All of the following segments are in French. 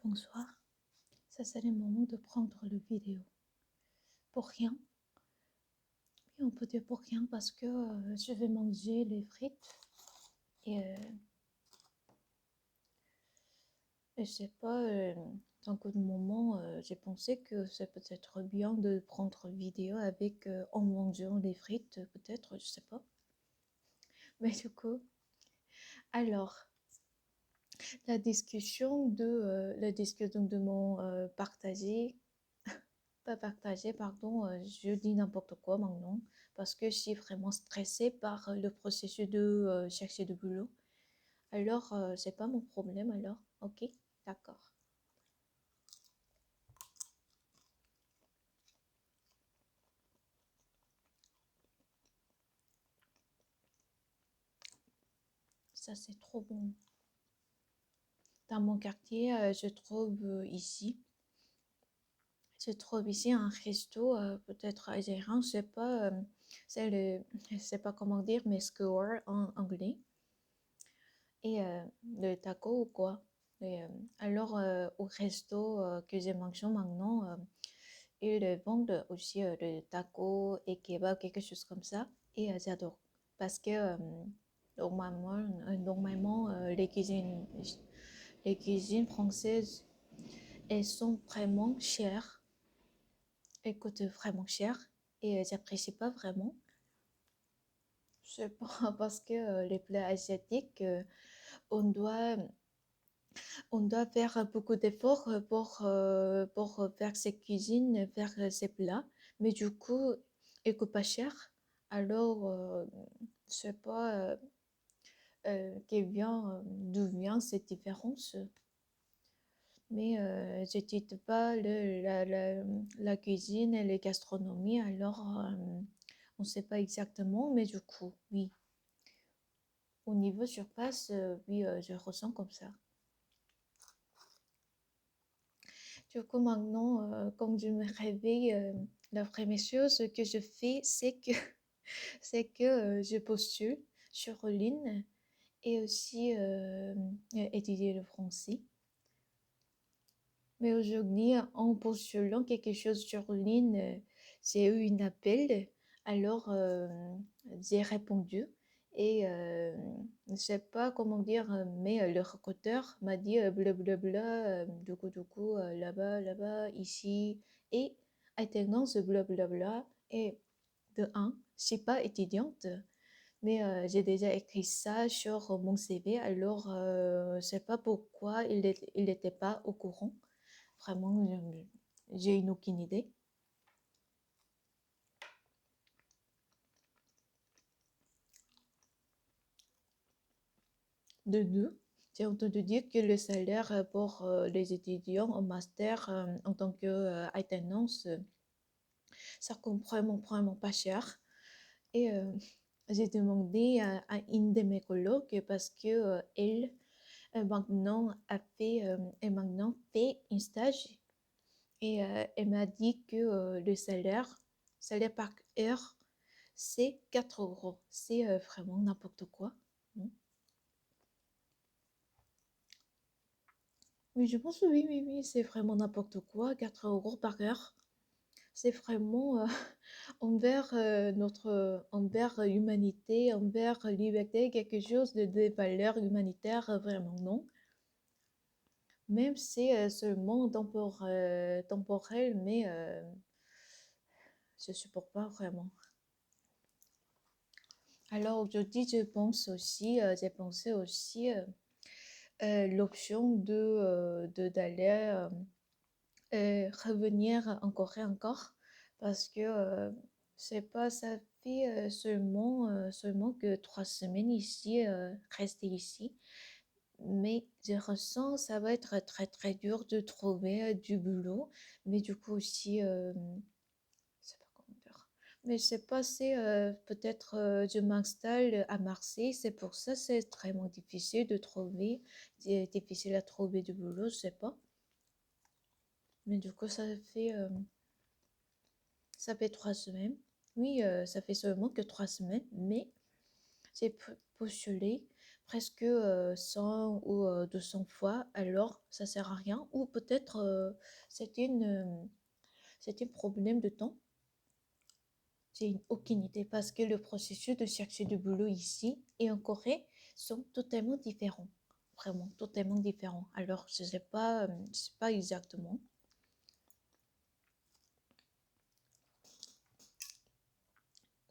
Bonsoir, ça c'est le moment de prendre le vidéo. Pour rien, oui on peut dire pour rien parce que je vais manger les frites et je sais pas, dans quel moment j'ai pensé que c'est peut-être bien de prendre vidéo avec en mangeant les frites, peut-être, je sais pas. Mais du coup, alors, la discussion de mon partagé. Pas partager, pardon, je dis n'importe quoi maintenant, parce que je suis vraiment stressée par le processus de chercher du boulot. Alors, c'est pas mon problème alors, ok, d'accord. Ça, c'est trop bon. Dans mon quartier, je trouve ici un resto, peut-être gérant, je sais pas, c'est le, je sais pas comment dire, mais skewer en anglais, et le taco ou quoi. Et, alors, au resto que j'ai mangé maintenant, ils vendent aussi le taco et kebab, quelque chose comme ça. Et j'adore. Parce que normalement, les cuisines françaises, elles sont vraiment chères. Elles coûtent vraiment cher. Et j'apprécie pas vraiment. Je sais pas, parce que les plats asiatiques, on doit, on doit faire beaucoup d'efforts pour faire ses cuisines, faire ses plats. Mais du coup, ils coûtent pas cher. Alors, je sais pas d'où vient cette différence. Mais je n'étudie pas la cuisine et la gastronomie, alors on ne sait pas exactement. Mais du coup, oui, au niveau surface, oui, je ressens comme ça. Du coup, maintenant, quand je me réveille, la première chose que je fais, c'est que je postule sur ligne et aussi étudier le français. Mais aujourd'hui, en postulant quelque chose sur ligne, j'ai eu un appel. Alors, j'ai répondu. Et je ne sais pas comment dire, mais le recruteur m'a dit blablabla, du coup, là-bas, là-bas, ici, et alternance, blablabla. Et de un, je suis pas étudiante, mais j'ai déjà écrit ça sur mon CV, alors je ne sais pas pourquoi il n'était pas au courant. Vraiment, j'ai une aucune idée. De deux, j'ai entendu dire que le salaire pour les étudiants en master en tant qu'alternance, ça coûte vraiment pas cher. Et j'ai demandé à une de mes colocs parce que elle maintenant fait un stage et elle m'a dit que le salaire par heure, c'est 4 euros. C'est vraiment n'importe quoi. Non. Mais je pense que oui, oui, oui, c'est vraiment n'importe quoi. 4 euros par heure. C'est vraiment envers l'humanité, envers liberté, quelque chose de valeur humanitaire, vraiment non. Même si c'est seulement temporel, mais je supporte pas vraiment. Alors aujourd'hui, j'ai pensé aussi l'option d'aller revenir en Corée encore parce que c'est pas ça fait seulement que 3 semaines ici, rester ici. Mais je ressens ça va être très très dur de trouver du boulot. Mais du coup aussi, je sais pas comment dire. Mais je sais pas, c'est peut-être je m'installe à Marseille, c'est pour ça c'est vraiment difficile de trouver, c'est difficile à trouver du boulot, je sais pas. Mais du coup, ça fait 3 semaines. Oui, ça fait seulement que 3 semaines, mais j'ai postulé presque 100 ou 200 fois, alors ça sert à rien. Ou peut-être c'est c'est un problème de temps. J'ai aucune idée parce que le processus de chercher du boulot ici et en Corée sont totalement différents. Vraiment, totalement différents. Alors, je sais pas exactement.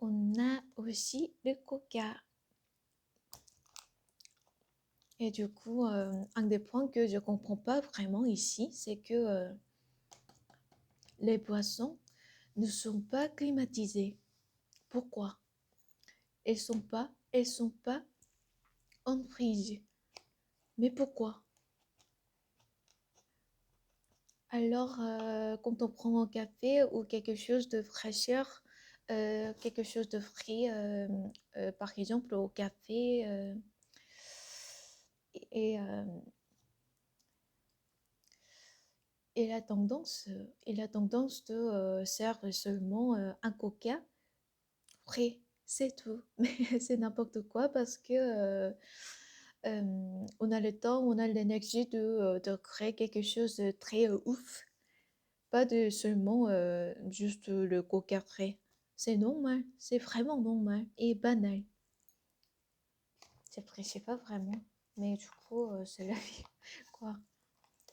On a aussi le coca. Et du coup, un des points que je comprends pas vraiment ici, c'est que les boissons ne sont pas climatisées. Pourquoi? Elles sont pas en frise. Mais pourquoi? Alors, quand on prend un café ou quelque chose de fraîcheur, quelque chose de frais, par exemple au café, et, euh, et la tendance de servir seulement un coca frais, c'est tout. Mais c'est n'importe quoi parce que on a le temps, on a l'énergie de créer quelque chose de très ouf. Pas de seulement juste le coca frais. C'est normal, c'est vraiment normal et banal. J'apprécie pas vraiment. Mais du coup, c'est la vie. Quoi?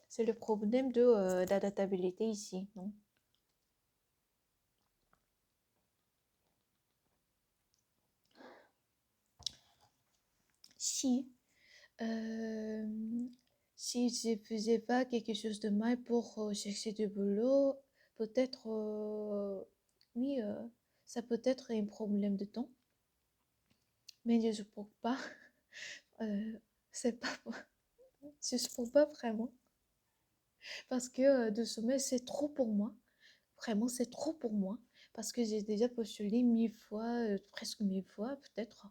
C'est le problème d'adaptabilité ici, non? Si, euh, si je faisais pas quelque chose de mal pour chercher du boulot, peut-être, oui, ça peut être un problème de temps. Mais je ne supporte pas. Euh, c'est pas, je supporte pas vraiment. Parce que de sommeil, c'est trop pour moi. Vraiment, c'est trop pour moi. Parce que j'ai déjà postulé 1000 fois, presque 1000 fois, peut-être.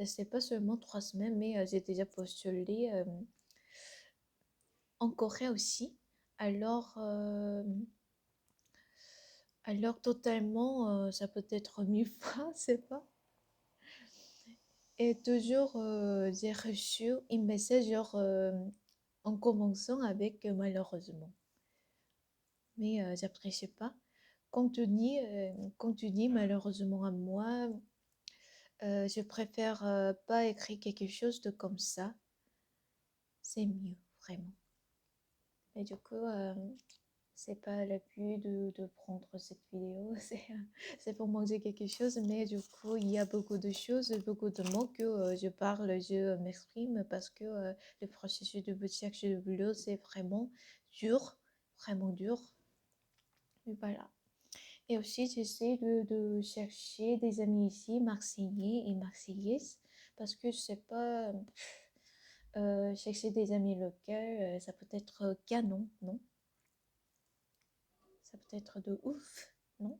C'est pas seulement 3 semaines, mais j'ai déjà postulé en Corée aussi. Alors, alors totalement, ça peut être 1000 fois, c'est pas. Et toujours, j'ai reçu un message genre en commençant avec malheureusement. Mais j'apprécie pas. Quand tu dis malheureusement à moi, je préfère pas écrire quelque chose de comme ça. C'est mieux, vraiment. Et du coup, c'est pas le but de prendre cette vidéo. C'est pour manger quelque chose. Mais du coup, il y a beaucoup de choses, beaucoup de mots que je parle, je m'exprime parce que le processus de recherche de boulot, c'est vraiment dur, vraiment dur. Et voilà. Et aussi, j'essaie de chercher des amis ici, marseillais et marseillaises, parce que je sais pas, chercher des amis locaux, ça peut être canon, non? Ça peut être de ouf, non?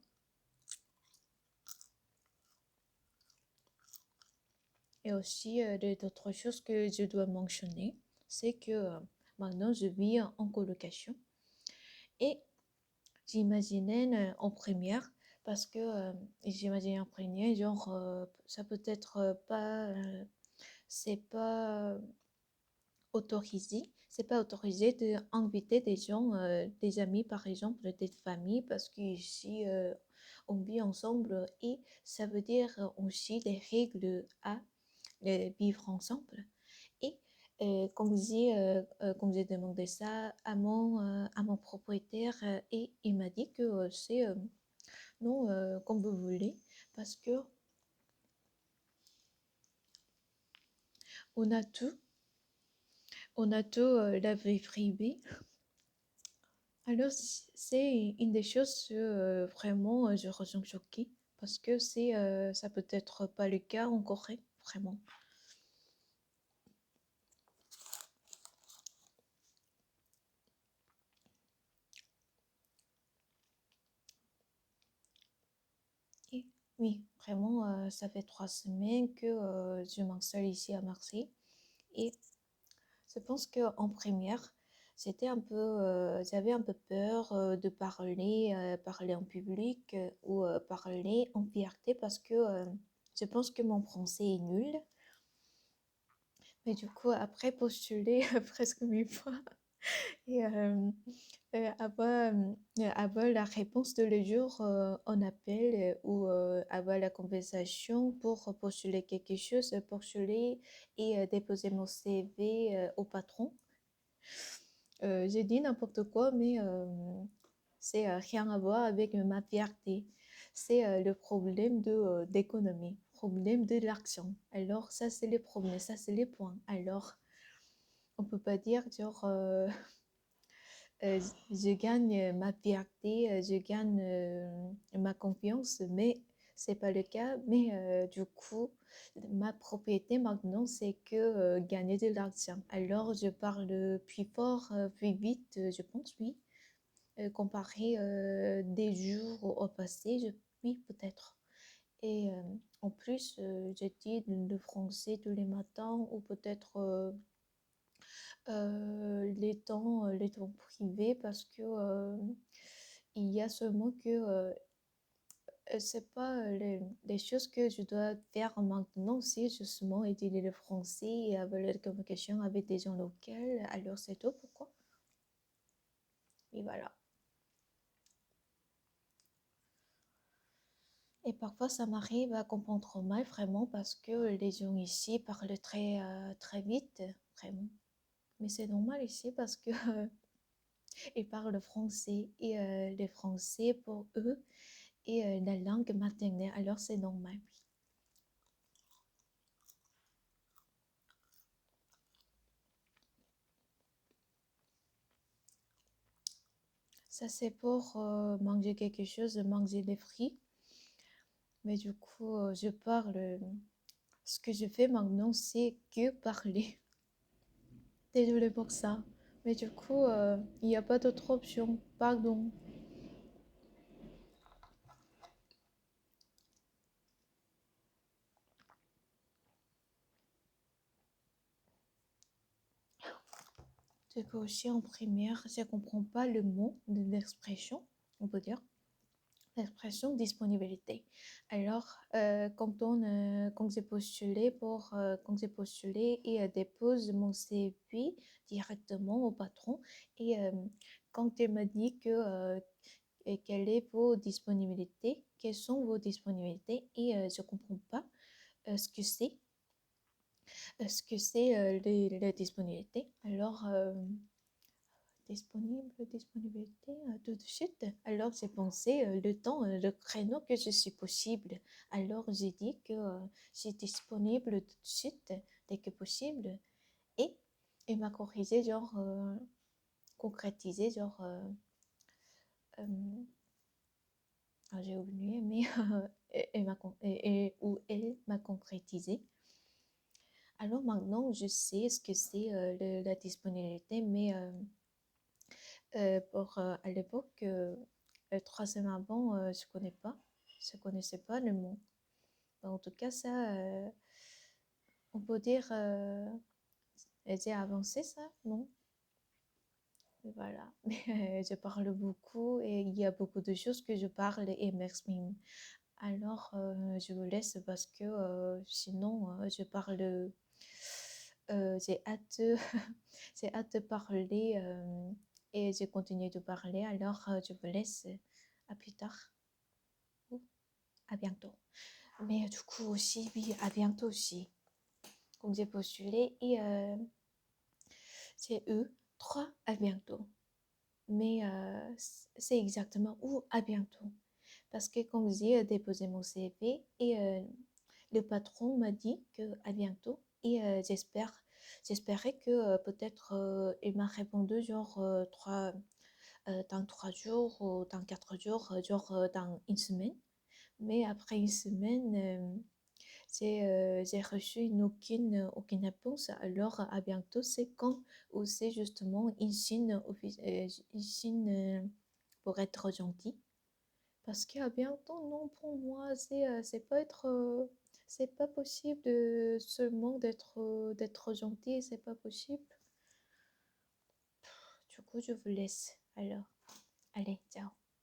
Et aussi, d'autres choses que je dois mentionner, c'est que maintenant, je vis en colocation et j'imaginais en première, parce que j'imaginais en première, genre, ça peut être pas, c'est pas autorisé. C'est pas autorisé d'inviter des gens, des amis par exemple, des familles, parce qu'ici on vit ensemble et ça veut dire aussi des règles à vivre ensemble. Et comme j'ai demandé ça à mon propriétaire et il m'a dit que c'est non, comme vous voulez, parce que on a tout, on a tout la vie privée. Alors, c'est une des choses vraiment, je ressens choquée parce que ça peut être pas le cas en Corée, vraiment. Et oui, vraiment, ça fait 3 semaines que je m'installe ici à Marseille et je pense qu'en première, j'avais un peu peur de parler en public ou parler en fierté parce que je pense que mon français est nul. Mais du coup, après postuler presque 1000 fois et avoir la réponse de le jour on appelle ou avoir la conversation pour postuler quelque chose, postuler et déposer mon CV au patron. J'ai dit n'importe quoi, mais c'est rien à voir avec ma fierté. C'est le problème d'économie, problème de l'argent. Alors, ça, c'est les problèmes, ça, c'est les points. Alors, on peut pas dire, genre, je gagne ma fierté, je gagne ma confiance, mais c'est pas le cas. Mais du coup, ma propriété maintenant, c'est que gagner de l'argent. Alors, je parle plus fort, plus vite, je pense, oui, comparé des jours au passé, oui, peut-être. Et en plus, j'étudie le français tous les matins ou peut-être les temps privés parce que il y a seulement que c'est pas les choses que je dois faire maintenant, c'est justement étudier le français et avoir la communication avec des gens locaux. Alors c'est tout pourquoi. Et voilà. Et parfois ça m'arrive à comprendre mal vraiment parce que les gens ici parlent très vite, vraiment. Mais c'est normal ici parce que ils parlent français et le français pour eux et la langue maternelle, alors c'est normal. Ça, c'est pour manger quelque chose, manger des fruits. Mais du coup, je parle. Ce que je fais maintenant, c'est que parler. Désolée pour ça. Mais du coup, il n'y a pas d'autre option. Pardon. Du coup, aussi en primaire, je ne comprends pas le mot de l'expression, on peut dire. L'expression disponibilité. Alors, quand j'ai postulé et dépose mon CV directement au patron, et quand il m'a dit que quelle est vos disponibilités, quelles sont vos disponibilités, et je comprends pas ce que c'est les disponibilités. Alors, disponibilité, tout de suite. Alors, j'ai pensé le temps, le créneau que je suis possible. Alors, j'ai dit que je suis disponible tout de suite, dès que possible. Et il m'a corrigé, genre, concrétisé, genre, euh, j'ai oublié, mais ou elle m'a concrétisé. Alors maintenant, je sais ce que c'est la disponibilité, mais à l'époque, 3 semaines avant, je connaissais pas le mot. En tout cas, ça, on peut dire, j'ai avancé ça, non? Voilà. Mais je parle beaucoup et il y a beaucoup de choses que je parle et m'exprime. Alors, je vous laisse parce que sinon, je parle. J'ai hâte, j'ai hâte de parler et je continue de parler. Alors, je vous laisse. À plus tard ou à bientôt. Mais du coup aussi, oui, à bientôt aussi. Comme j'ai postulé et c'est eux, trois, à bientôt. Mais c'est exactement où à bientôt. Parce que comme j'ai déposé mon CV et le patron m'a dit que à bientôt et j'espérais que peut-être il m'a répondu genre dans 3 jours ou dans 4 jours, genre dans une semaine. Mais après une semaine, j'ai reçu aucune réponse. Alors à bientôt, c'est quand ou c'est justement une signe pour être gentil. Parce qu'à bientôt, non, pour moi, c'est pas possible seulement d'être gentil, c'est pas possible. Du coup, je vous laisse. Alors, allez, ciao.